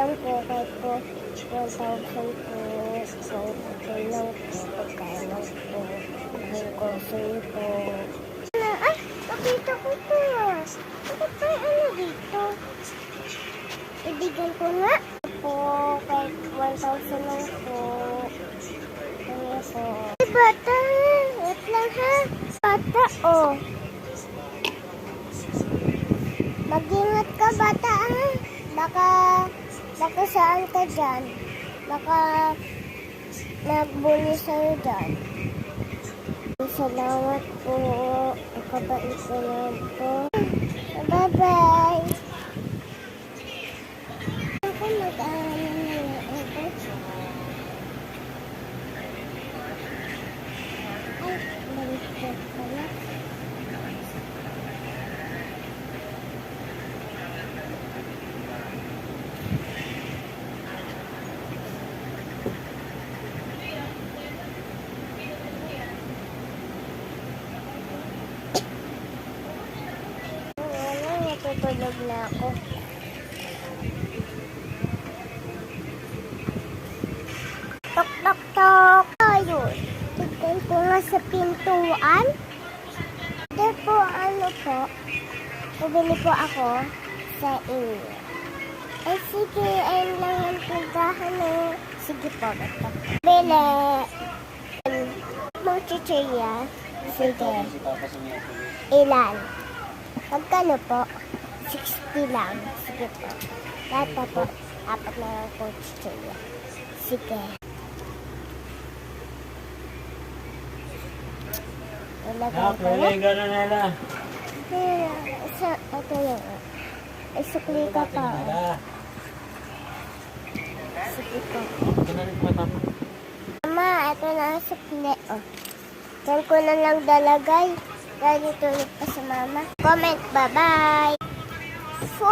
lang po, kahit po 1,000 po, so okay lang po, pagkain lang po, mahal ko sa iyo po. Ay, nakita ko po. Bakit pa ano dito? Ibigan ko nga po, kahit 1,000 lang po. Ano po? Ay, bata, wait lang ha. Bata, oh. Mag-ingat ka, bata, ha? Baka saan ka dyan? Baka nagbuli sa'yo dyan. Salamat po. Nakabait ko lang po. Bye-bye. Ako mag-aaral na ako. Ay, balik pala. Natutulog na ako. Tok, tok, tok. Ayun. Tignan ko nga sa pintuan. Ito po, ano po. Pabili po ako sa inyo. Ay, sige. Ayun lang yung tindahan eh. Sige po, bata. Bili. Mong chichirya. Sige. Ilan? Magkano po? 60 lang. Sige po. Bata po. 4 na lang po chichirya. Sige. Ilagay ko na. Gano'n nila. Ito yun. Isukli ka pa. Sige po. Mama, ito na ang sukli. Oh. Diyan ko na lang dalagay. Dahil tulog pa sa mama. Comment, bye-bye. 4